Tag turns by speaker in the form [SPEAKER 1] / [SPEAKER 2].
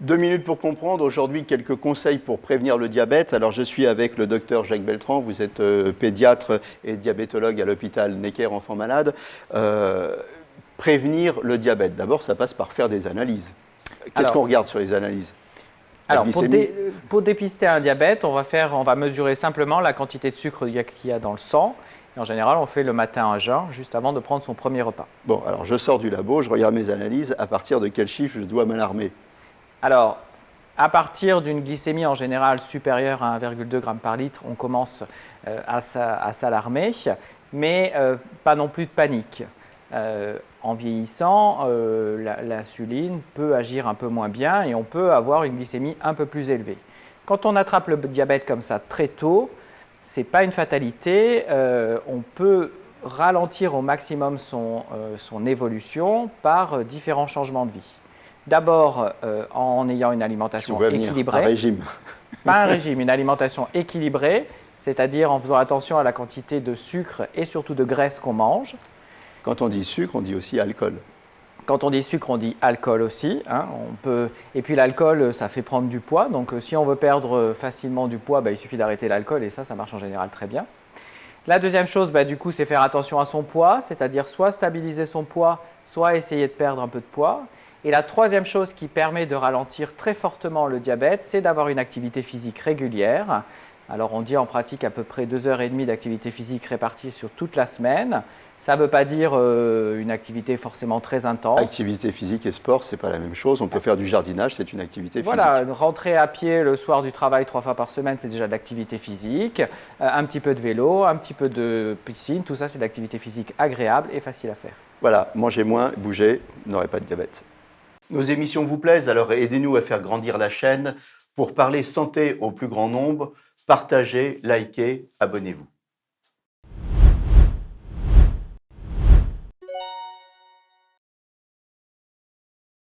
[SPEAKER 1] 2 minutes pour comprendre. Aujourd'hui, quelques conseils pour prévenir le diabète. Alors, je suis avec le docteur Jacques Beltran. Vous êtes pédiatre et diabétologue à l'hôpital Necker Enfants Malades. Prévenir le diabète, d'abord, ça passe par faire des analyses. Qu'est-ce qu'on regarde sur les analyses?
[SPEAKER 2] Alors, pour dépister un diabète, on va mesurer simplement la quantité de sucre qu'il y a dans le sang. Et en général, on fait le matin à jeun, juste avant de prendre son premier repas.
[SPEAKER 1] Bon, alors je sors du labo, je regarde mes analyses. À partir de quel chiffre je dois m'alarmer?
[SPEAKER 2] Alors, à partir d'une glycémie en général supérieure à 1,2 g par litre, on commence à s'alarmer, mais pas non plus de panique. En vieillissant, l'insuline peut agir un peu moins bien et on peut avoir une glycémie un peu plus élevée. Quand on attrape le diabète comme ça très tôt, ce n'est pas une fatalité. On peut ralentir au maximum son évolution par différents changements de vie. D'abord, en ayant une alimentation équilibrée.
[SPEAKER 1] Un régime.
[SPEAKER 2] Pas un régime, une alimentation équilibrée, c'est-à-dire en faisant attention à la quantité de sucre et surtout de graisse qu'on mange.
[SPEAKER 1] Quand on dit sucre, on dit aussi alcool.
[SPEAKER 2] Quand on dit sucre, on dit alcool aussi. Hein. Et puis l'alcool, ça fait prendre du poids. Donc si on veut perdre facilement du poids, il suffit d'arrêter l'alcool et ça marche en général très bien. La deuxième chose, du coup, c'est faire attention à son poids, c'est-à-dire soit stabiliser son poids, soit essayer de perdre un peu de poids. Et la troisième chose qui permet de ralentir très fortement le diabète, c'est d'avoir une activité physique régulière. Alors on dit en pratique à peu près 2h30 d'activité physique répartie sur toute la semaine. Ça ne veut pas dire une activité forcément très intense.
[SPEAKER 1] Activité physique et sport, ce n'est pas la même chose. On peut faire du jardinage, c'est une activité physique.
[SPEAKER 2] Voilà, rentrer à pied le soir du travail 3 fois par semaine, c'est déjà de l'activité physique. Un petit peu de vélo, un petit peu de piscine, tout ça c'est de l'activité physique agréable et facile à faire.
[SPEAKER 1] Voilà, mangez moins, bougez, vous n'aurez pas de diabète. Nos émissions vous plaisent, alors aidez-nous à faire grandir la chaîne. Pour parler santé au plus grand nombre, partagez, likez, abonnez-vous.